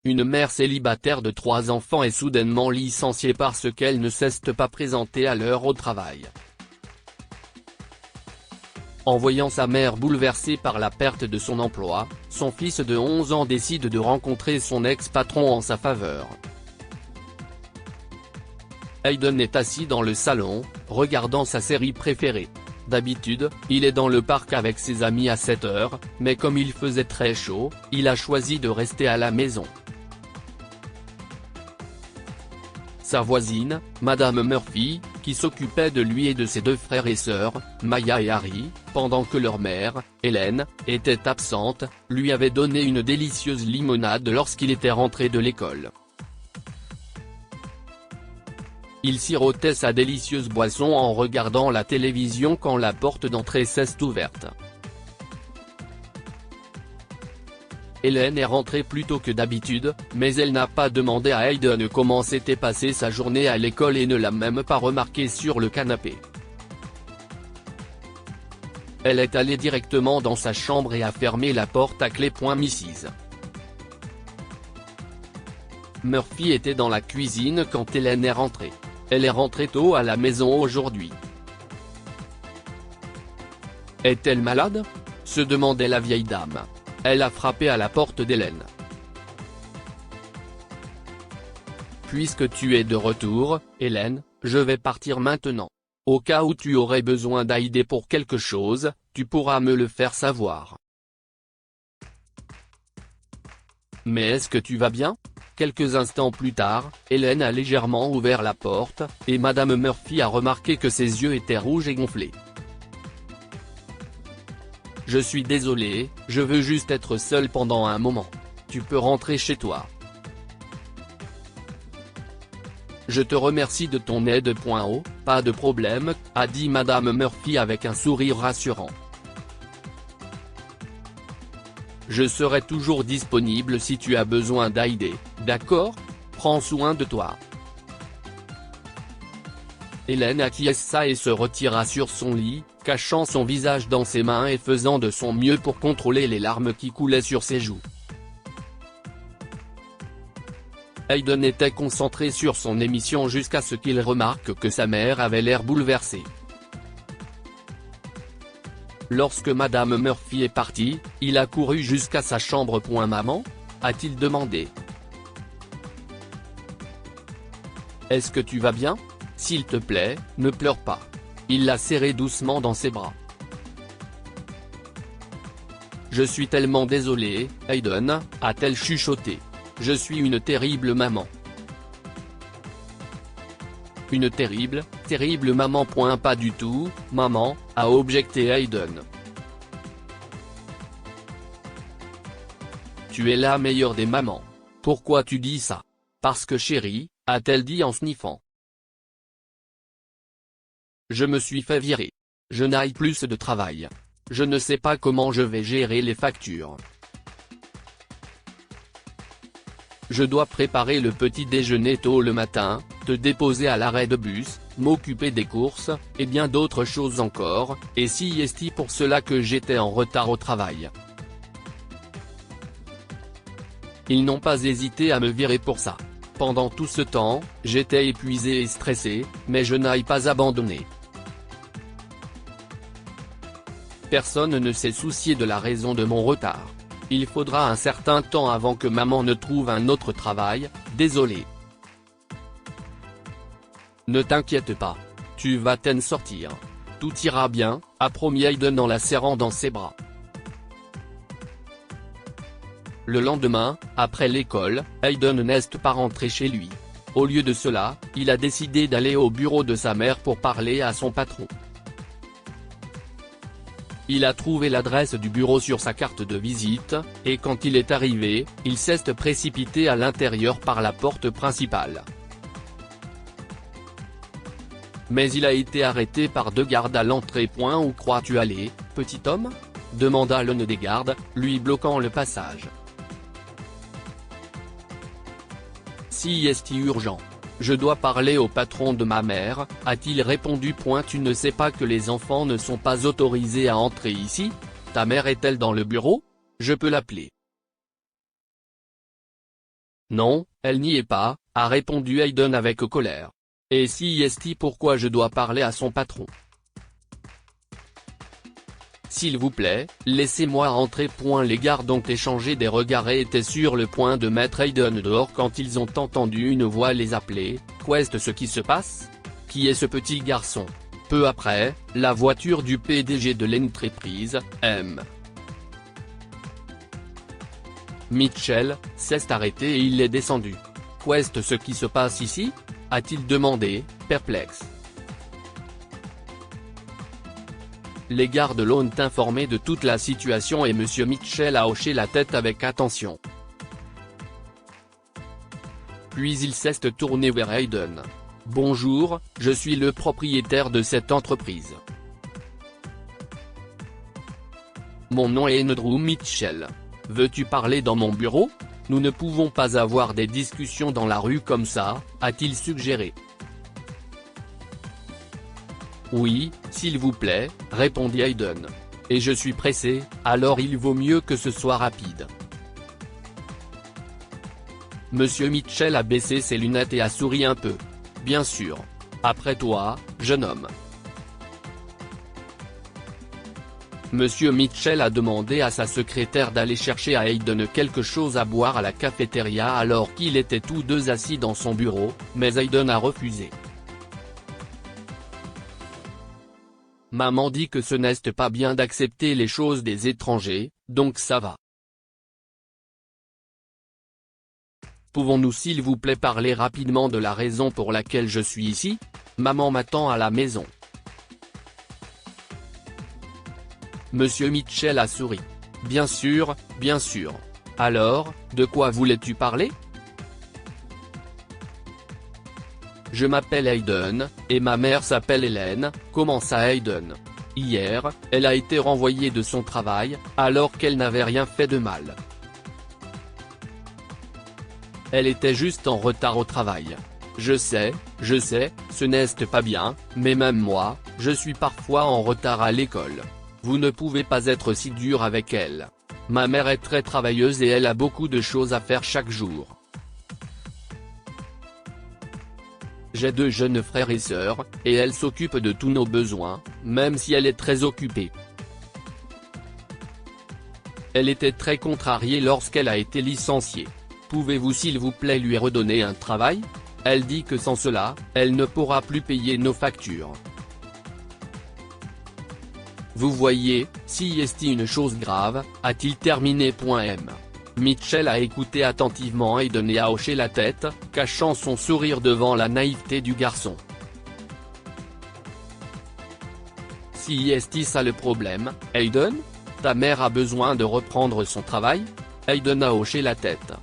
Une mère célibataire de 3 enfants est soudainement licenciée parce qu'elle ne s'est pas présentée à l'heure au travail. En voyant sa mère bouleversée par la perte de son emploi, son fils de 11 ans décide de rencontrer son ex-patron en sa faveur. Hayden est assis dans le salon, regardant sa série préférée. D'habitude, il est dans le parc avec ses amis à 7 heures, mais comme il faisait très chaud, il a choisi de rester à la maison. Sa voisine, Madame Murphy, qui s'occupait de lui et de ses 2 frères et sœurs, Maya et Harry, pendant que leur mère, Hélène, était absente, lui avait donné une délicieuse limonade lorsqu'il était rentré de l'école. Il sirotait sa délicieuse boisson en regardant la télévision quand la porte d'entrée s'est ouverte. Hélène est rentrée plus tôt que d'habitude, mais elle n'a pas demandé à Hayden comment s'était passée sa journée à l'école et ne l'a même pas remarqué sur le canapé. Elle est allée directement dans sa chambre et a fermé la porte à clé. Mrs. Murphy était dans la cuisine quand Hélène est rentrée. Elle est rentrée tôt à la maison aujourd'hui. Est-elle malade ? se demandait la vieille dame. Elle a frappé à la porte d'Hélène. Puisque tu es de retour, Hélène, je vais partir maintenant. Au cas où tu aurais besoin d'aide pour quelque chose, tu pourras me le faire savoir. Mais est-ce que tu vas bien ? Quelques instants plus tard, Hélène a légèrement ouvert la porte, et Madame Murphy a remarqué que ses yeux étaient rouges et gonflés. Je suis désolée, je veux juste être seule pendant un moment. Tu peux rentrer chez toi. Je te remercie de ton aide. Pas de problème, a dit Madame Murphy avec un sourire rassurant. Je serai toujours disponible si tu as besoin d'aide, d'accord ? Prends soin de toi. Hélène acquiesça et se retira sur son lit, cachant son visage dans ses mains et faisant de son mieux pour contrôler les larmes qui coulaient sur ses joues. Hayden était concentré sur son émission jusqu'à ce qu'il remarque que sa mère avait l'air bouleversée. Lorsque Madame Murphy est partie, il a couru jusqu'à sa chambre. Maman ? a-t-il demandé. Est-ce que tu vas bien ? S'il te plaît, ne pleure pas. Il l'a serrée doucement dans ses bras. Je suis tellement désolée, Hayden, a-t-elle chuchoté. Je suis une terrible maman. Une terrible maman. Pas du tout, maman, a objecté Hayden. Tu es la meilleure des mamans. Pourquoi tu dis ça ? Parce que chérie, a-t-elle dit en sniffant. Je me suis fait virer. Je n'ai plus de travail. Je ne sais pas comment je vais gérer les factures. Je dois préparer le petit déjeuner tôt le matin, te déposer à l'arrêt de bus, m'occuper des courses, et bien d'autres choses encore, et si est pour cela que j'étais en retard au travail. Ils n'ont pas hésité à me virer pour ça. Pendant tout ce temps, j'étais épuisé et stressé, mais je n'ai pas abandonné. Personne ne s'est soucié de la raison de mon retard. Il faudra un certain temps avant que maman ne trouve un autre travail, désolé. Ne t'inquiète pas. Tu vas t'en sortir. Tout ira bien, a promis Hayden en la serrant dans ses bras. Le lendemain, après l'école, Hayden n'est pas rentré chez lui. Au lieu de cela, il a décidé d'aller au bureau de sa mère pour parler à son patron. Il a trouvé l'adresse du bureau sur sa carte de visite, et quand il est arrivé, il s'est précipité à l'intérieur par la porte principale. Mais il a été arrêté par 2 gardes à l'entrée. Où crois-tu aller, petit homme ? demanda l'un des gardes, lui bloquant le passage. Si est urgent. Je dois parler au patron de ma mère, a-t-il répondu. Tu ne sais pas que les enfants ne sont pas autorisés à entrer ici ? Ta mère est-elle dans le bureau ? Je peux l'appeler. Non, elle n'y est pas, a répondu Hayden avec colère. Et si est pourquoi je dois parler à son patron? S'il vous plaît, laissez-moi rentrer. Les gardes ont échangé des regards et étaient sur le point de mettre Hayden dehors quand ils ont entendu une voix les appeler. Qu'est ce qui se passe? Qui est ce petit garçon? Peu après, la voiture du PDG de l'entreprise, M. Mitchell, s'est arrêté et il est descendu. Qu'est ce qui se passe ici? A-t-il demandé, perplexe. Les gardes l'ont informé de toute la situation et M. Mitchell a hoché la tête avec attention. Puis il s'est tourné vers Hayden. Bonjour, je suis le propriétaire de cette entreprise. Mon nom est Andrew Mitchell. Veux-tu parler dans mon bureau? Nous ne pouvons pas avoir des discussions dans la rue comme ça, a-t-il suggéré. Oui, s'il vous plaît, répondit Hayden. Et je suis pressé, alors il vaut mieux que ce soit rapide. Monsieur Mitchell a baissé ses lunettes et a souri un peu. Bien sûr. Après toi, jeune homme. Monsieur Mitchell a demandé à sa secrétaire d'aller chercher à Hayden quelque chose à boire à la cafétéria alors qu'ils étaient tous deux assis dans son bureau, mais Hayden a refusé. Maman dit que ce n'est pas bien d'accepter les choses des étrangers, donc ça va. Pouvons-nous s'il vous plaît parler rapidement de la raison pour laquelle je suis ici? Maman m'attend à la maison. Monsieur Mitchell a souri. Bien sûr, bien sûr. Alors, de quoi voulais-tu parler? Je m'appelle Hayden, et ma mère s'appelle Hélène, commença Hayden. Hier, elle a été renvoyée de son travail, alors qu'elle n'avait rien fait de mal. Elle était juste en retard au travail. Je sais, ce n'est pas bien, mais même moi, je suis parfois en retard à l'école. Vous ne pouvez pas être si dur avec elle. Ma mère est très travailleuse et elle a beaucoup de choses à faire chaque jour. J'ai 2 jeunes frères et sœurs, et elle s'occupe de tous nos besoins, même si elle est très occupée. Elle était très contrariée lorsqu'elle a été licenciée. Pouvez-vous s'il vous plaît lui redonner un travail? Elle dit que sans cela, elle ne pourra plus payer nos factures. Vous voyez, si est une chose grave, a-t-il terminé. M. Mitchell a écouté attentivement Hayden et a hoché la tête, cachant son sourire devant la naïveté du garçon. Si est ça le problème, Hayden? Ta mère a besoin de reprendre son travail? Hayden a hoché la tête.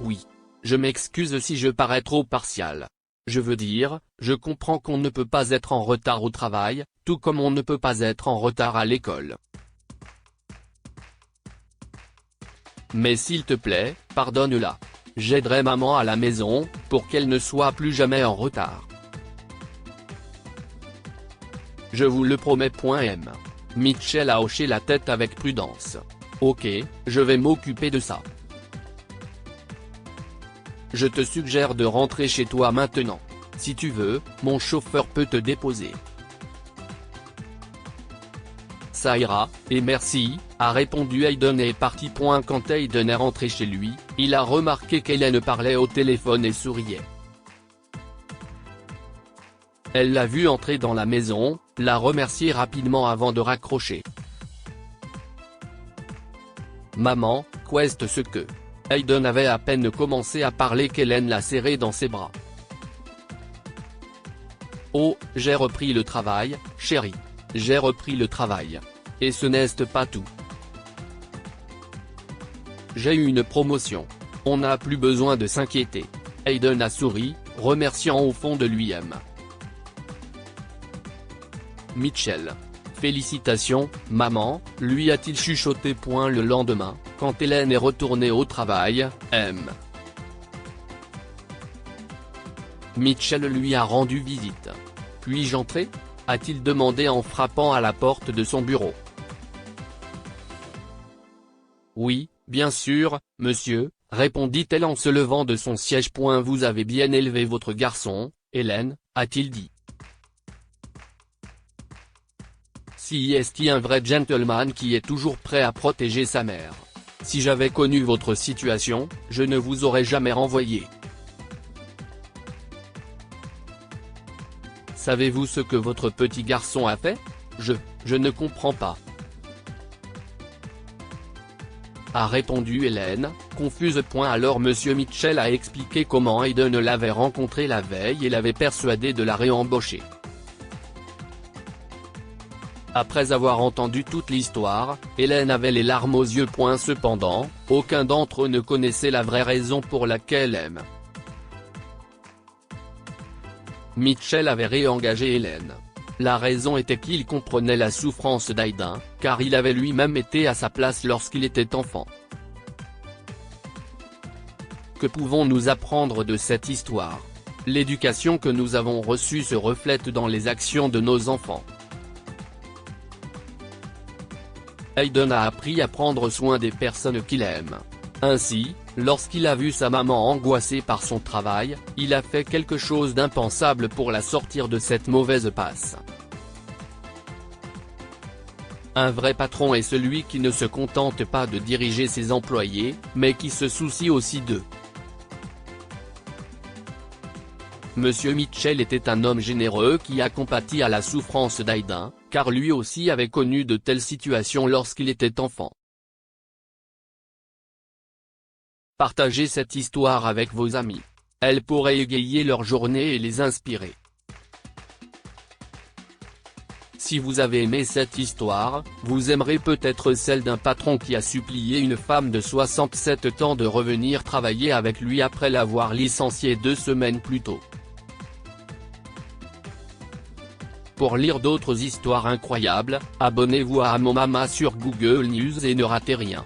Oui. Je m'excuse si je parais trop partial. Je veux dire, je comprends qu'on ne peut pas être en retard au travail, tout comme on ne peut pas être en retard à l'école. Mais s'il te plaît, pardonne-la. J'aiderai maman à la maison, pour qu'elle ne soit plus jamais en retard. Je vous le promets. M. Mitchell a hoché la tête avec prudence. Ok, je vais m'occuper de ça. Je te suggère de rentrer chez toi maintenant. Si tu veux, mon chauffeur peut te déposer. Ça ira, et merci, a répondu Hayden et est parti. Quand Hayden est rentré chez lui, il a remarqué qu'Hélène parlait au téléphone et souriait. Elle l'a vu entrer dans la maison, l'a remercié rapidement avant de raccrocher. Maman, qu'est ce que... Hayden avait à peine commencé à parler qu'Hélène l'a serré dans ses bras. Oh, j'ai repris le travail, chérie. J'ai repris le travail. Et ce n'est pas tout. J'ai eu une promotion. On n'a plus besoin de s'inquiéter. Hayden a souri, remerciant au fond de lui-même Mitchell. Félicitations, maman, lui a-t-il chuchoté. Le lendemain, quand Hélène est retournée au travail, M. Mitchell lui a rendu visite. Puis-je entrer? A-t-il demandé en frappant à la porte de son bureau. Oui, Bien sûr, monsieur, répondit-elle en se levant de son siège. Vous avez bien élevé votre garçon, Hélène, a-t-il dit. Si est un vrai gentleman qui est toujours prêt à protéger sa mère. Si j'avais connu votre situation, je ne vous aurais jamais renvoyé. Savez-vous ce que votre petit garçon a fait? Je ne comprends pas. A répondu Hélène, confuse. Alors Monsieur Mitchell a expliqué comment Hayden l'avait rencontré la veille et l'avait persuadé de la réembaucher. Après avoir entendu toute l'histoire, Hélène avait les larmes aux yeux. Cependant, aucun d'entre eux ne connaissait la vraie raison pour laquelle M. Mitchell avait réengagé Hélène. La raison était qu'il comprenait la souffrance d'Hayden, car il avait lui-même été à sa place lorsqu'il était enfant. Que pouvons-nous apprendre de cette histoire? L'éducation que nous avons reçue se reflète dans les actions de nos enfants. Hayden a appris à prendre soin des personnes qu'il aime. Ainsi, lorsqu'il a vu sa maman angoissée par son travail, il a fait quelque chose d'impensable pour la sortir de cette mauvaise passe. Un vrai patron est celui qui ne se contente pas de diriger ses employés, mais qui se soucie aussi d'eux. Monsieur Mitchell était un homme généreux qui a compati à la souffrance d'Hayden, car lui aussi avait connu de telles situations lorsqu'il était enfant. Partagez cette histoire avec vos amis. Elle pourrait égayer leur journée et les inspirer. Si vous avez aimé cette histoire, vous aimerez peut-être celle d'un patron qui a supplié une femme de 67 ans de revenir travailler avec lui après l'avoir licenciée 2 semaines plus tôt. Pour lire d'autres histoires incroyables, abonnez-vous à Mon Mama sur Google News et ne ratez rien.